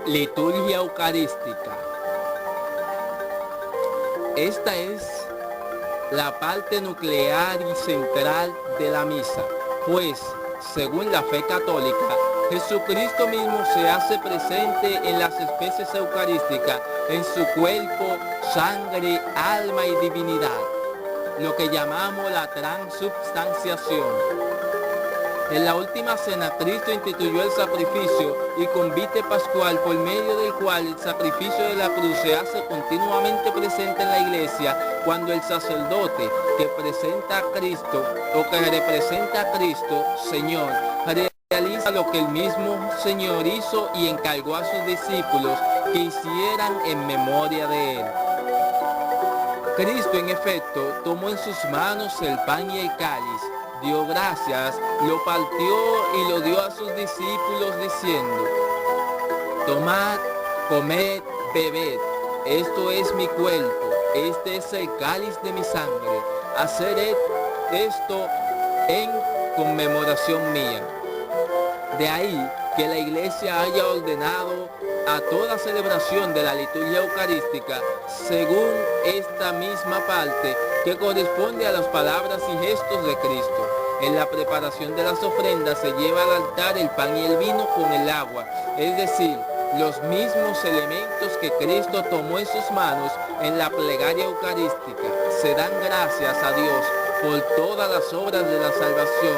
Liturgia eucarística. Esta es la parte nuclear y central de la misa, pues, según la fe católica, Jesucristo mismo se hace presente en las especies eucarísticas, en su cuerpo, sangre, alma y divinidad, lo que llamamos la transubstanciación. En la última cena, Cristo instituyó el sacrificio y convite pascual por medio del cual el sacrificio de la cruz se hace continuamente presente en la iglesia cuando el sacerdote que presenta a Cristo o que representa a Cristo, Señor, realiza lo que el mismo Señor hizo y encargó a sus discípulos que hicieran en memoria de él. Cristo, en efecto, tomó en sus manos el pan y el cáliz, dio gracias, lo partió y lo dio a sus discípulos diciendo: tomad, comed, bebed, esto es mi cuerpo, este es el cáliz de mi sangre, haced esto en conmemoración mía. De ahí que la Iglesia haya ordenado a toda celebración de la liturgia eucarística según esta misma parte que corresponde a las palabras y gestos de Cristo. En la preparación de las ofrendas se lleva al altar el pan y el vino con el agua, es decir, los mismos elementos que Cristo tomó en sus manos en la plegaria eucarística. Se dan gracias a Dios por todas las obras de la salvación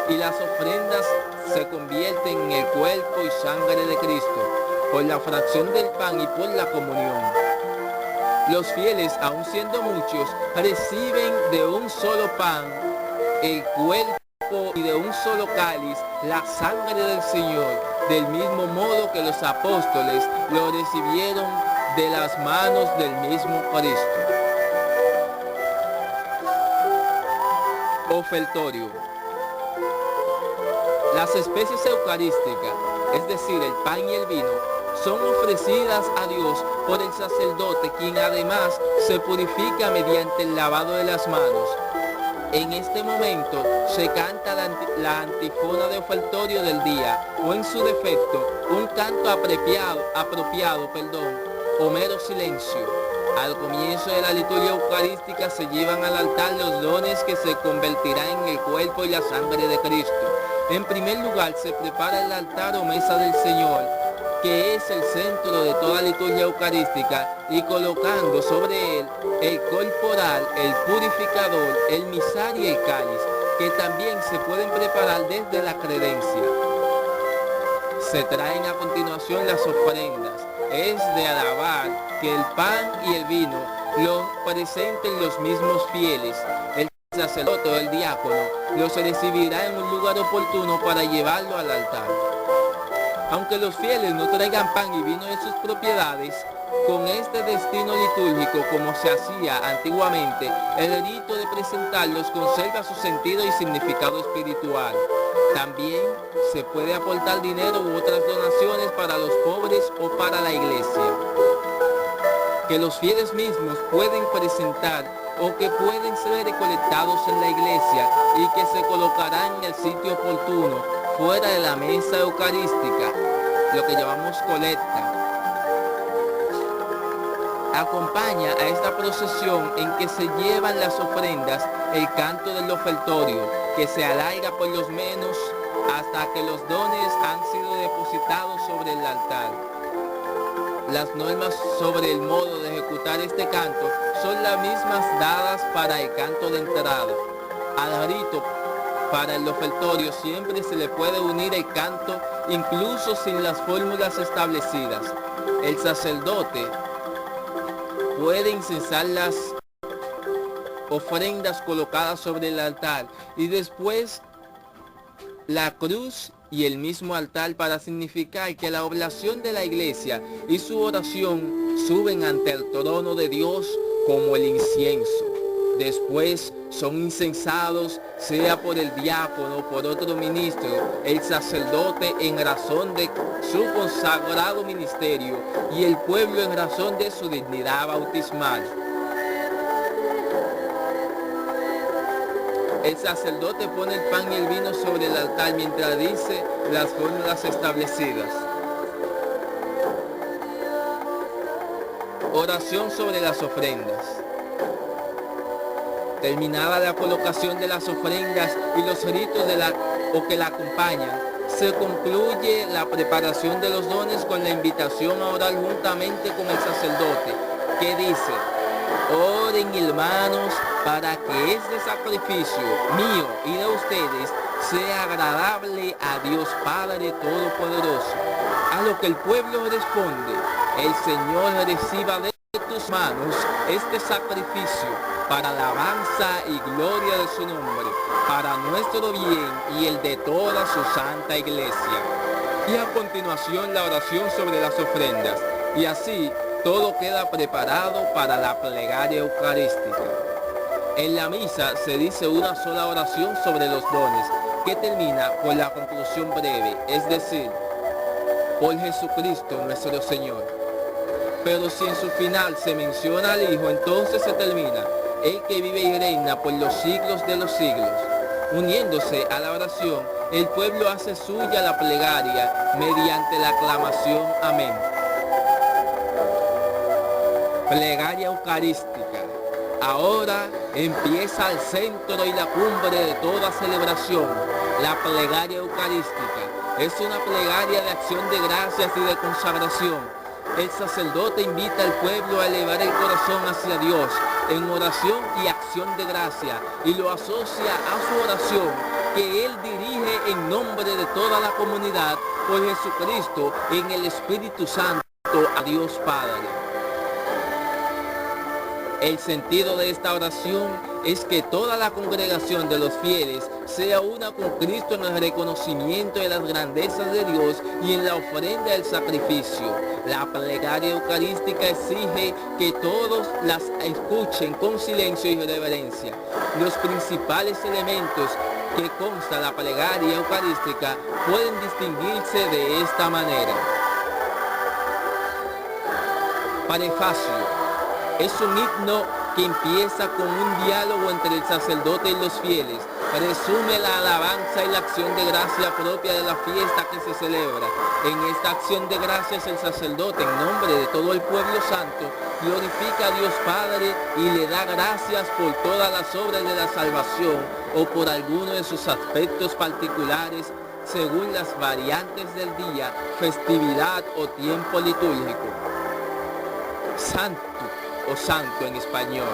y las ofrendas se convierten en el cuerpo y sangre de Cristo, por la fracción del pan y por la comunión. Los fieles, aun siendo muchos, reciben de un solo pan el cuerpo y de un solo cáliz la sangre del Señor, del mismo modo que los apóstoles lo recibieron de las manos del mismo Cristo. Ofertorio. Las especies eucarísticas, es decir, el pan y el vino, son ofrecidas a Dios por el sacerdote, quien además se purifica mediante el lavado de las manos. En este momento se canta la antífona de ofertorio del día, o en su defecto, un canto apropiado, o mero silencio. Al comienzo de la liturgia eucarística se llevan al altar los dones que se convertirán en el cuerpo y la sangre de Cristo. En primer lugar se prepara el altar o mesa del Señor, que es el centro de toda liturgia eucarística, y colocando sobre él el corporal, el purificador, el misal y el cáliz, que también se pueden preparar desde la credencia. Se traen a continuación las ofrendas. Es de alabar que el pan y el vino lo presenten los mismos fieles. El sacerdote o el diácono los recibirá en un lugar oportuno para llevarlo al altar. Aunque los fieles no traigan pan y vino de sus propiedades, con este destino litúrgico, como se hacía antiguamente, el rito de presentarlos conserva su sentido y significado espiritual. También se puede aportar dinero u otras donaciones para los pobres o para la iglesia, que los fieles mismos pueden presentar o que pueden ser recolectados en la iglesia y que se colocarán en el sitio oportuno, fuera de la mesa eucarística, lo que llamamos colecta. Acompaña a esta procesión en que se llevan las ofrendas el canto del ofertorio, que se alarga por lo menos hasta que los dones han sido depositados sobre el altar. Las normas sobre el modo de ejecutar este canto son las mismas dadas para el canto de entrada. Al rito para el ofertorio siempre se le puede unir el canto, incluso sin las fórmulas establecidas. El sacerdote puede incensar las ofrendas colocadas sobre el altar y después la cruz y el mismo altar, para significar que la oblación de la iglesia y su oración suben ante el trono de Dios como el incienso. Después son incensados, sea por el diácono o por otro ministro, el sacerdote en razón de su consagrado ministerio y el pueblo en razón de su dignidad bautismal. El sacerdote pone el pan y el vino sobre el altar mientras dice las fórmulas establecidas. Oración sobre las ofrendas. Terminada la colocación de las ofrendas y los ritos que la acompañan, se concluye la preparación de los dones con la invitación a orar juntamente con el sacerdote, que dice: oren, hermanos, para que este sacrificio mío y de ustedes sea agradable a Dios Padre Todopoderoso. A lo que el pueblo responde: el Señor reciba de tus manos este sacrificio para alabanza y gloria de su nombre, para nuestro bien y el de toda su santa iglesia. Y a continuación la oración sobre las ofrendas. Y así todo queda preparado para la plegaria eucarística. En la misa se dice una sola oración sobre los dones, que termina por la conclusión breve, es decir, por Jesucristo nuestro Señor. Pero si en su final se menciona al Hijo, entonces se termina: el que vive y reina por los siglos de los siglos. Uniéndose a la oración, el pueblo hace suya la plegaria mediante la aclamación amén. Plegaria eucarística. Ahora empieza el centro y la cumbre de toda celebración, la plegaria eucarística. Es una plegaria de acción de gracias y de consagración. El sacerdote invita al pueblo a elevar el corazón hacia Dios en oración y acción de gracia, y lo asocia a su oración que él dirige en nombre de toda la comunidad por Jesucristo en el Espíritu Santo a Dios Padre. El sentido de esta oración es que toda la congregación de los fieles sea una con Cristo en el reconocimiento de las grandezas de Dios y en la ofrenda del sacrificio. La plegaria eucarística exige que todos las escuchen con silencio y reverencia. Los principales elementos que consta la plegaria eucarística pueden distinguirse de esta manera. Prefacio. Es un himno que empieza con un diálogo entre el sacerdote y los fieles. Resume la alabanza y la acción de gracia propia de la fiesta que se celebra. En esta acción de gracias el sacerdote, en nombre de todo el pueblo santo, glorifica a Dios Padre y le da gracias por todas las obras de la salvación o por alguno de sus aspectos particulares, según las variantes del día, festividad o tiempo litúrgico. Santo o santo en español.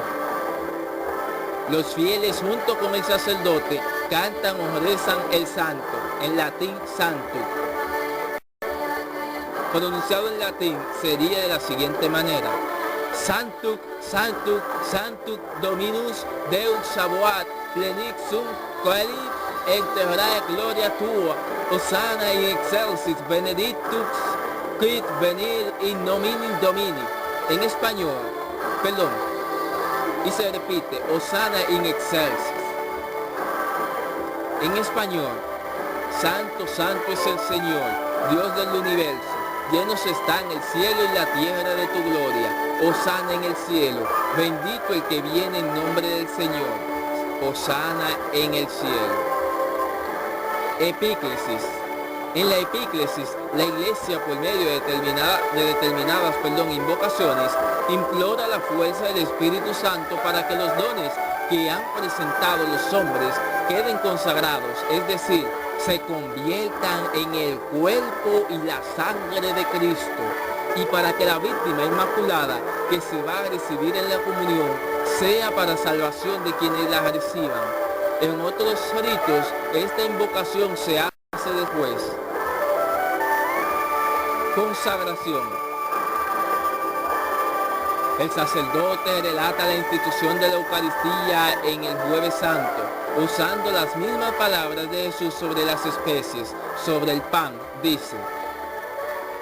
Los fieles junto con el sacerdote cantan o rezan el santo, en latín santo. Pronunciado en latín sería de la siguiente manera: Sanctus, Sanctus, Sanctus Dominus Deus Sabaoth, plenixum coeli et terrae gloria tua, Hosanna in excelsis benedictus quid venir in nomine Domini. En español, y se repite: Hosanna in excelsis. En español: Santo, santo es el Señor, Dios del universo. Llenos están el cielo y la tierra de tu gloria. Hosanna en el cielo. Bendito el que viene en nombre del Señor. Hosanna en el cielo. Epíclesis. En la epíclesis, la Iglesia, por medio de determinadas invocaciones, implora la fuerza del Espíritu Santo para que los dones que han presentado los hombres queden consagrados, es decir, se conviertan en el cuerpo y la sangre de Cristo, y para que la víctima inmaculada que se va a recibir en la comunión sea para salvación de quienes la reciban. En otros ritos, esta invocación se hace después. Consagración. El sacerdote relata la institución de la Eucaristía en el Jueves Santo, usando las mismas palabras de Jesús sobre las especies. Sobre el pan, dice: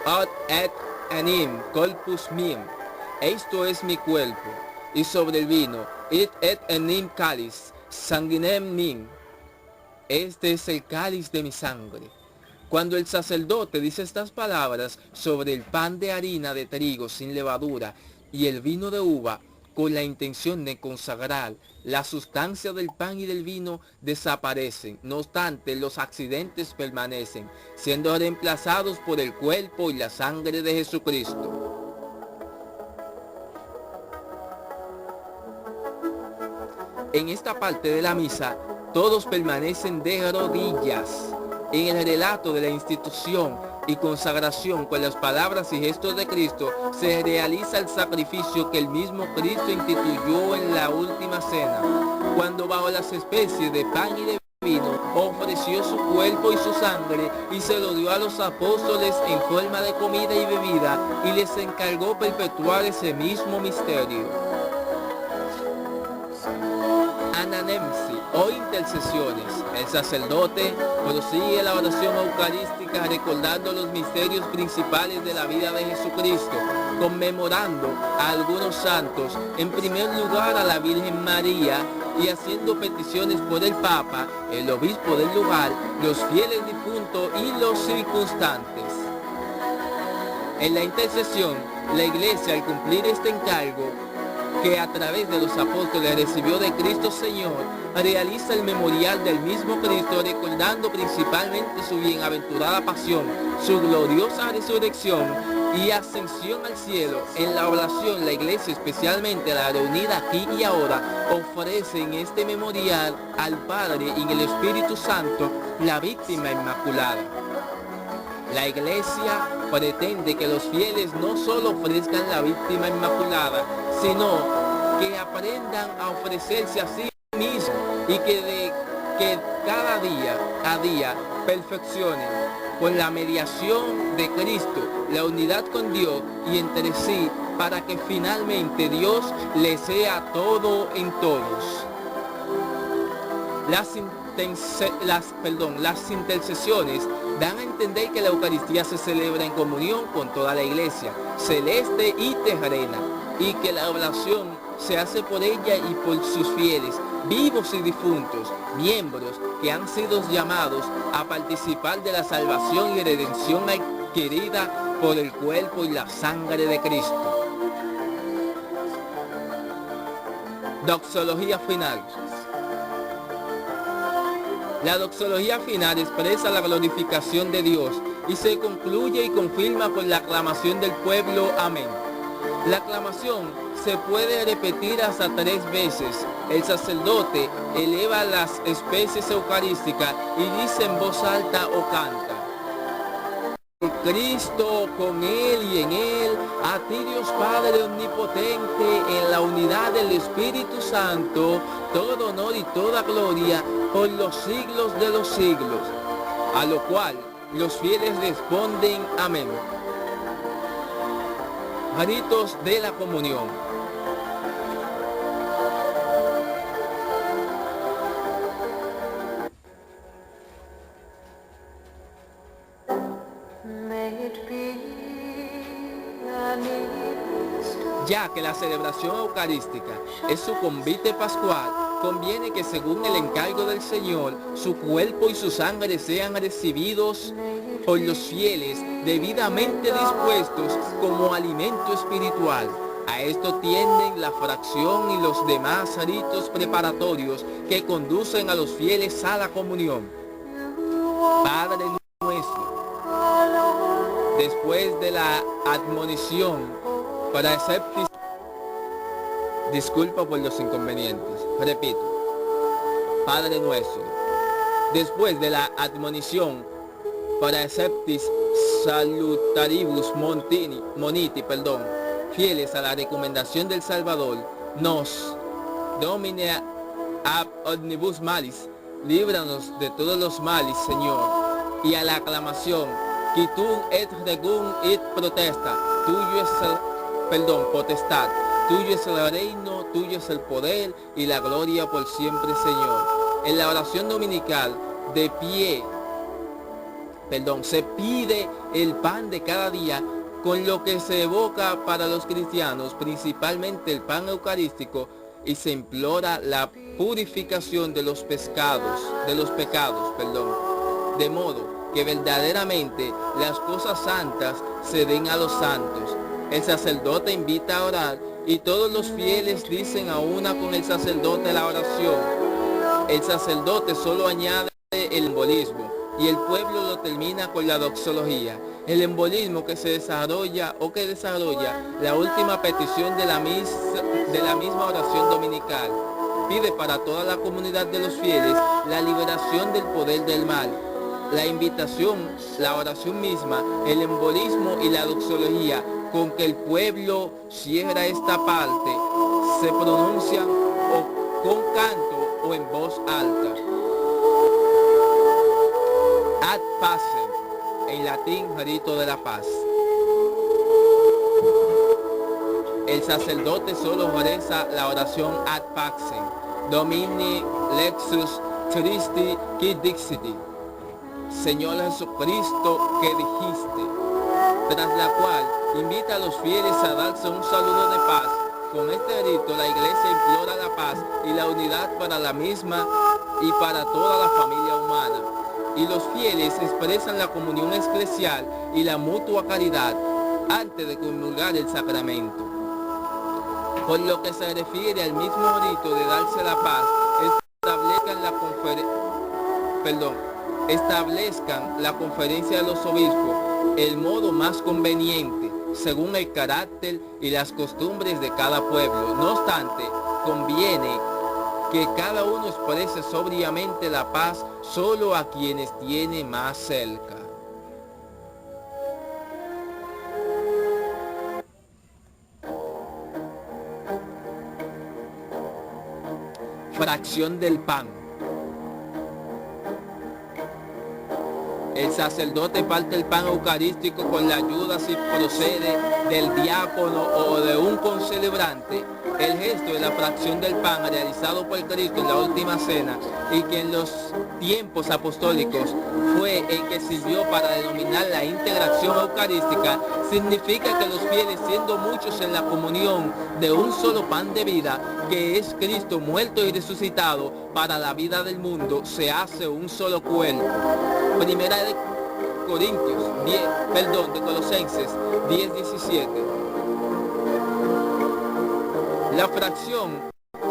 Ad et enim corpus meum, esto es mi cuerpo. Y sobre el vino: Id et enim cáliz, sanguinem meum, este es el cáliz de mi sangre. Cuando el sacerdote dice estas palabras sobre el pan de harina de trigo sin levadura y el vino de uva, con la intención de consagrar, la sustancia del pan y del vino desaparecen. No obstante, los accidentes permanecen, siendo reemplazados por el cuerpo y la sangre de Jesucristo. En esta parte de la misa, todos permanecen de rodillas. En el relato de la institución y consagración con las palabras y gestos de Cristo, se realiza el sacrificio que el mismo Cristo instituyó en la última cena, cuando bajo las especies de pan y de vino ofreció su cuerpo y su sangre y se lo dio a los apóstoles en forma de comida y bebida y les encargó perpetuar ese mismo misterio. Ananemsi o intercesiones. El sacerdote prosigue la oración eucarística recordando los misterios principales de la vida de Jesucristo, conmemorando a algunos santos, en primer lugar a la Virgen María, y haciendo peticiones por el Papa, el obispo del lugar, los fieles difuntos y los circunstantes. En la intercesión, la Iglesia, al cumplir este encargo, que a través de los apóstoles recibió de Cristo Señor, realiza el memorial del mismo Cristo, recordando principalmente su bienaventurada pasión, su gloriosa resurrección y ascensión al cielo. En la oración, la Iglesia, especialmente la reunida aquí y ahora, ofrece en este memorial al Padre y en el Espíritu Santo la víctima inmaculada. La Iglesia pretende que los fieles no solo ofrezcan la víctima inmaculada, sino que aprendan a ofrecerse a sí mismos y que cada día a día perfeccionen con la mediación de Cristo la unidad con Dios y entre sí, para que finalmente Dios les sea todo en todos. Las intercesiones dan a entender que la Eucaristía se celebra en comunión con toda la Iglesia, celeste y terrena, y que la oración se hace por ella y por sus fieles, vivos y difuntos, miembros que han sido llamados a participar de la salvación y redención adquirida por el cuerpo y la sangre de Cristo. Doxología final. La doxología final expresa la glorificación de Dios y se concluye y confirma con la aclamación del pueblo. Amén. La aclamación se puede repetir hasta 3 veces. El sacerdote eleva las especies eucarísticas y dice en voz alta o canta: Cristo, con Él y en Él, a ti Dios Padre omnipotente, en la unidad del Espíritu Santo, todo honor y toda gloria por los siglos de los siglos. A lo cual los fieles responden: amén. Ritos de la comunión. Ya que la celebración eucarística es su convite pascual, conviene que según el encargo del Señor, su cuerpo y su sangre sean recibidos por los fieles debidamente dispuestos como alimento espiritual. A esto tienden la fracción y los demás ritos preparatorios que conducen a los fieles a la comunión. Padre nuestro, después de la admonición para Septis, disculpa por los inconvenientes, repito, Padre nuestro, después de la admonición para Septis salutaribus moniti, fieles a la recomendación del Salvador, nos domine ab omnibus malis, líbranos de todos los males, Señor, y a la aclamación, quitum et regum et protesta, tuyo es potestad, tuyo es el reino, tuyo es el poder y la gloria por siempre, Señor. En la oración dominical, de pie, se pide el pan de cada día, con lo que se evoca para los cristianos, principalmente el pan eucarístico, y se implora la purificación de los pecados, de modo que verdaderamente las cosas santas se den a los santos. El sacerdote invita a orar y todos los fieles dicen a una con el sacerdote la oración. El sacerdote solo añade el embolismo y el pueblo lo termina con la doxología. El embolismo que desarrolla la última petición de la misma oración dominical. pide para toda la comunidad de los fieles la liberación del poder del mal. La invitación, la oración misma, el embolismo y la doxología con que el pueblo cierra esta parte se pronuncian o con canto o en voz alta. Ad pacem, en latín, rito de la paz. El sacerdote solo reza la oración ad pacem, Domini lexus Christi qui dixiti, Señor Jesucristo que dijiste, tras la cual invita a los fieles a darse un saludo de paz. Con este rito la Iglesia implora la paz y la unidad para la misma y para toda la familia humana. Y los fieles expresan la comunión eclesial y la mutua caridad antes de comulgar el sacramento. Por lo que se refiere al mismo rito de darse la paz, establezcan la conferencia de los obispos el modo más conveniente, según el carácter y las costumbres de cada pueblo. No obstante, conviene que cada uno exprese sobriamente la paz solo a quienes tiene más cerca. Fracción del pan. El sacerdote parte el pan eucarístico con la ayuda, si procede, del diácono o de un concelebrante. El gesto de la fracción del pan realizado por Cristo en la última cena y que en los tiempos apostólicos fue el que sirvió para denominar la integración eucarística, significa que los fieles, siendo muchos en la comunión de un solo pan de vida, que es Cristo muerto y resucitado para la vida del mundo, se hace un solo cuerpo. Primera de Colosenses 10:17. La fracción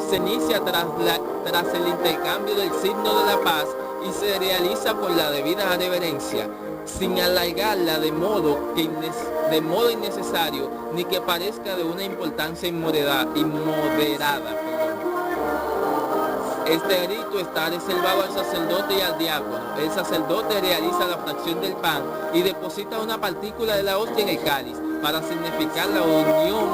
se inicia tras el intercambio del signo de la paz y se realiza con la debida reverencia, sin alargarla de modo innecesario ni que parezca de una importancia inmoderada. Este rito está reservado al sacerdote y al diácono. El sacerdote realiza la fracción del pan y deposita una partícula de la hostia en el cáliz para significar la unión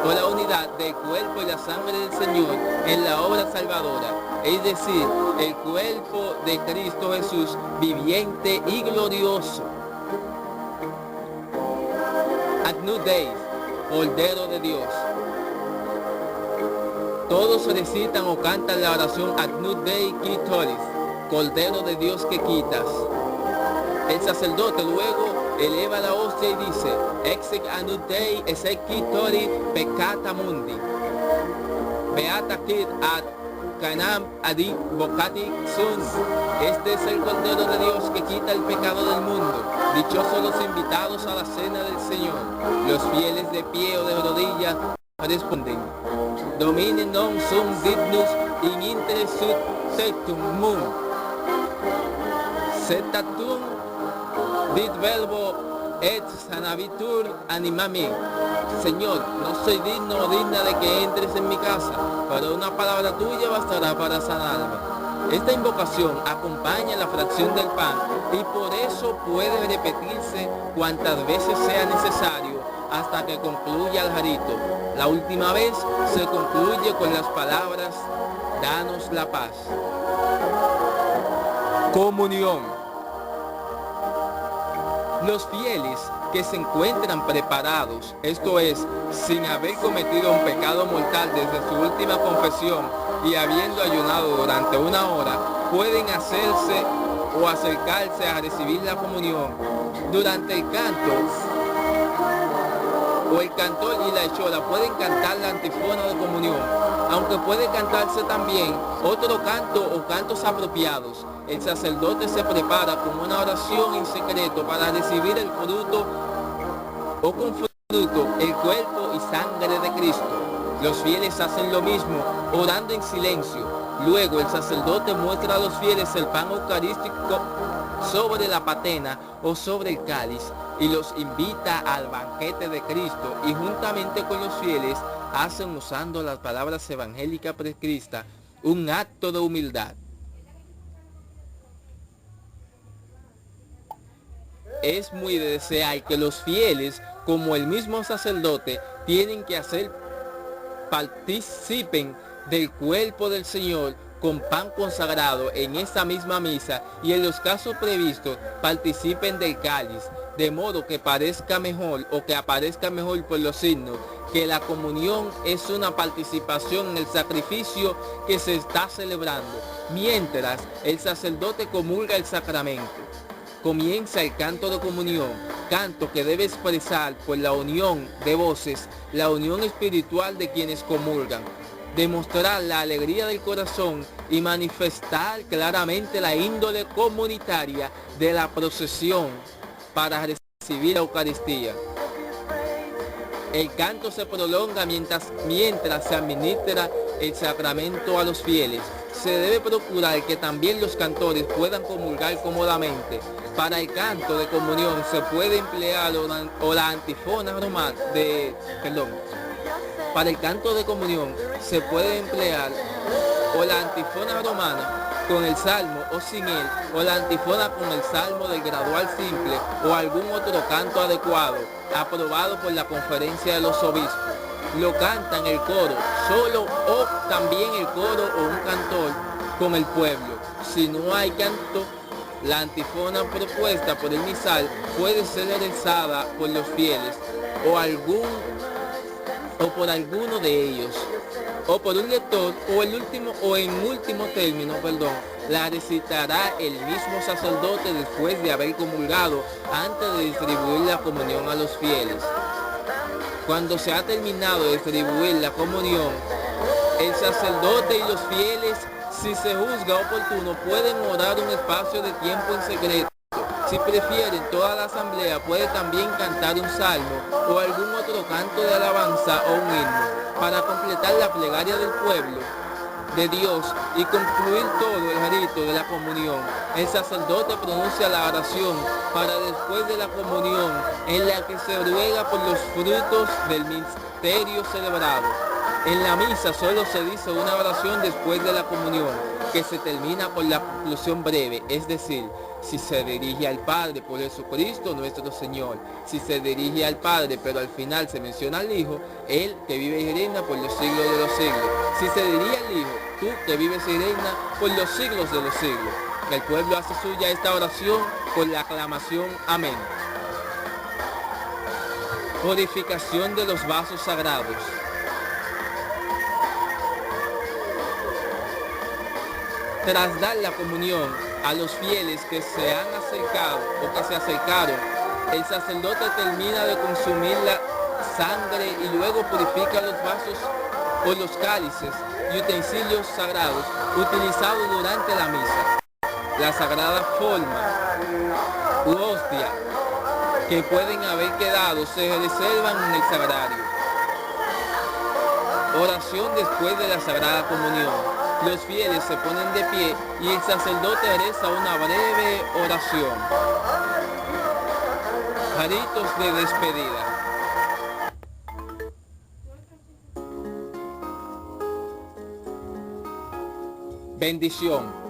o la unidad del cuerpo y la sangre del Señor en la obra salvadora, es decir, el cuerpo de Cristo Jesús viviente y glorioso. Agnus Dei, Cordero de Dios. Todos recitan o cantan la oración Agnus Dei qui tollis, Cordero de Dios que quitas. El sacerdote luego eleva la hostia y dice, Exec Agnus Dei esse qui tollis peccata mundi. Beata quid ad canam adi vocati sunt. Este es el Cordero de Dios que quita el pecado del mundo. Dichosos los invitados a la cena del Señor. Los fieles de pie o de rodillas responden, Domine non sum dignus in intere sud tectum mum, setatum dit verbo et sanabitur anima mi. Señor, no soy digno o digna de que entres en mi casa, pero una palabra tuya bastará para sanarme. Esta invocación acompaña la fracción del pan y por eso puede repetirse cuantas veces sea necesario hasta que concluya el rito. La última vez se concluye con las palabras, danos la paz. Comunión. Los fieles que se encuentran preparados, esto es, sin haber cometido un pecado mortal desde su última confesión y habiendo ayunado durante una hora, pueden hacerse o acercarse a recibir la comunión. Durante el canto, o el cantor y la echola pueden cantar la antífona de comunión, aunque puede cantarse también otro canto o cantos apropiados. El sacerdote se prepara con una oración en secreto para recibir el fruto o con fruto el cuerpo y sangre de Cristo. Los fieles hacen lo mismo, orando en silencio. Luego el sacerdote muestra a los fieles el pan eucarístico sobre la patena o sobre el cáliz y los invita al banquete de Cristo, y juntamente con los fieles hacen, usando las palabras evangélicas prescritas, un acto de humildad. Es muy de desear que los fieles, como el mismo sacerdote, tienen que participen del cuerpo del Señor con pan consagrado en esta misma misa, y en los casos previstos participen del cáliz, de modo que parezca mejor o que aparezca mejor por los signos que la comunión es una participación en el sacrificio que se está celebrando, mientras el sacerdote comulga el sacramento. Comienza el canto de comunión, canto que debe expresar por la unión de voces, la unión espiritual de quienes comulgan, demostrar la alegría del corazón y manifestar claramente la índole comunitaria de la procesión para recibir la Eucaristía. El canto se prolonga mientras se administra el sacramento a los fieles. Se debe procurar que también los cantores puedan comulgar cómodamente. Para el canto de comunión se puede emplear la antífona romana Para el canto de comunión se puede emplear o la antífona romana con el salmo o sin él, o la antífona con el salmo del gradual simple o algún otro canto adecuado, aprobado por la conferencia de los obispos. Lo cantan el coro solo o también el coro o un cantor con el pueblo. Si no hay canto, la antífona propuesta por el misal puede ser rezada por los fieles o por alguno de ellos, o por un lector, o en último término, la recitará el mismo sacerdote después de haber comulgado, antes de distribuir la comunión a los fieles. Cuando se ha terminado de distribuir la comunión, el sacerdote y los fieles, si se juzga oportuno, pueden orar un espacio de tiempo en secreto. Si prefieren, toda la asamblea puede también cantar un salmo o algún otro canto de alabanza o un himno para completar la plegaria del pueblo de Dios y concluir todo el rito de la comunión. El sacerdote pronuncia la oración para después de la comunión, en la que se ruega por los frutos del misterio celebrado. En la misa solo se dice una oración después de la comunión, que se termina por la conclusión breve, es decir, si se dirige al Padre por Jesucristo nuestro Señor, si se dirige al Padre pero al final se menciona al Hijo, Él que vive y reina por los siglos de los siglos. Si se dirige al Hijo, tú que vives y reina por los siglos de los siglos. El pueblo hace suya esta oración con la aclamación amén. Purificación de los vasos sagrados. Tras dar la comunión a los fieles que se han acercado o que se acercaron, el sacerdote termina de consumir la sangre y luego purifica los vasos o los cálices y utensilios sagrados utilizados durante la misa. La sagrada forma u hostia que pueden haber quedado se reservan en el sagrario. Oración después de la Sagrada Comunión. Los fieles se ponen de pie y el sacerdote reza una breve oración. Ritos de despedida. Bendición.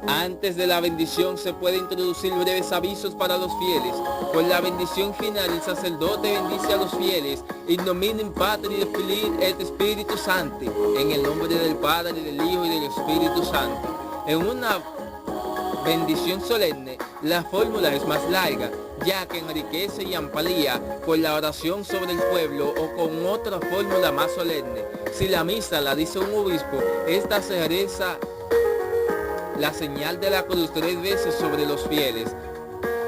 Antes de la bendición se puede introducir breves avisos para los fieles. Con la bendición final el sacerdote bendice a los fieles in nomine Patri et Filii et Spiritus Sancti, en el nombre del Padre, del Hijo y del Espíritu Santo. En una bendición solemne la fórmula es más larga, ya que enriquece y amplía con la oración sobre el pueblo o con otra fórmula más solemne. Si la misa la dice un obispo, esta se reza la señal de la cruz 3 veces sobre los fieles.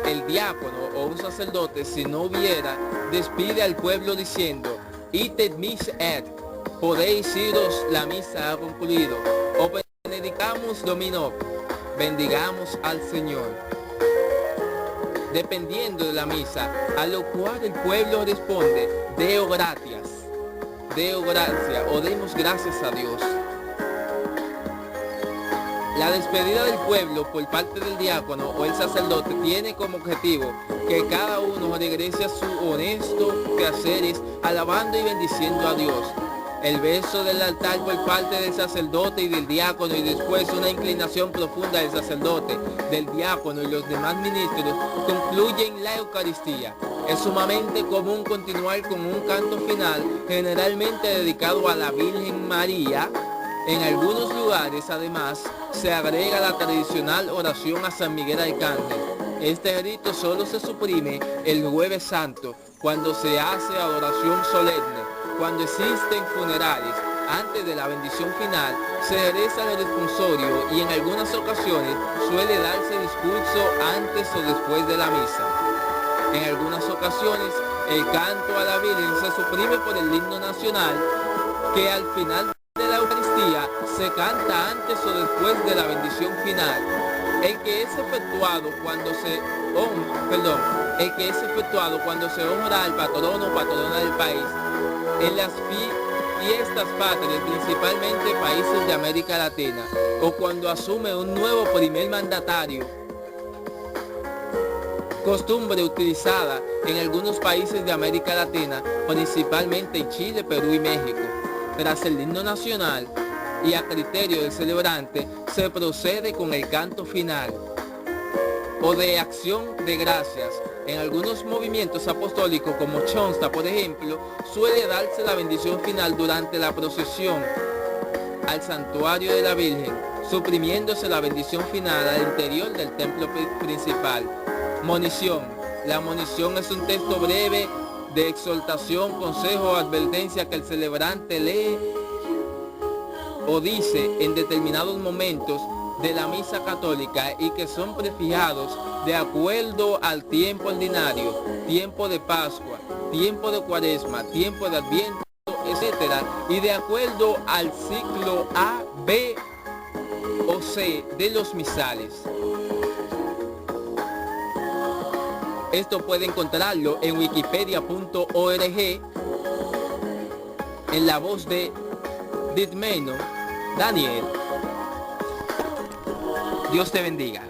El diácono o un sacerdote, si no hubiera, despide al pueblo diciendo: Ite mis et, podéis iros, la misa ha concluido. O benedicamos Domino, bendigamos al Señor. Dependiendo de la misa, a lo cual el pueblo responde: Deo gratias, Deo gracia, o demos gracias a Dios. La despedida del pueblo por parte del diácono o el sacerdote tiene como objetivo que cada uno regrese a sus honestos quehaceres alabando y bendiciendo a Dios. El beso del altar por parte del sacerdote y del diácono, y después una inclinación profunda del sacerdote, del diácono y los demás ministros concluyen la Eucaristía. Es sumamente común continuar con un canto final, generalmente dedicado a la Virgen María. En algunos lugares, además, se agrega la tradicional oración a San Miguel Arcángel. Este rito solo se suprime el Jueves Santo, cuando se hace adoración solemne. Cuando existen funerales, antes de la bendición final, se reza el responsorio y en algunas ocasiones suele darse discurso antes o después de la misa. En algunas ocasiones, el canto a la Virgen se suprime por el himno nacional, que al final de la Eucaristía se canta antes o después de la bendición final. El que es efectuado cuando se honra al patrono o patrona del país. En las fiestas patrias, principalmente países de América Latina, o cuando asume un nuevo primer mandatario, costumbre utilizada en algunos países de América Latina, principalmente en Chile, Perú y México. Tras el himno nacional y a criterio del celebrante, se procede con el canto final o de acción de gracias. En algunos movimientos apostólicos, como Chonsta, por ejemplo, suele darse la bendición final durante la procesión al santuario de la Virgen, suprimiéndose la bendición final al interior del templo principal. Monición. La monición es un texto breve de exhortación, consejo o advertencia que el celebrante lee o dice en determinados momentos de la misa católica y que son prefijados de acuerdo al tiempo ordinario, tiempo de Pascua, tiempo de Cuaresma, tiempo de Adviento, etc. y de acuerdo al ciclo A, B o C de los misales. Esto puede encontrarlo en wikipedia.org en la voz de Didmeno Daniel. Dios te bendiga.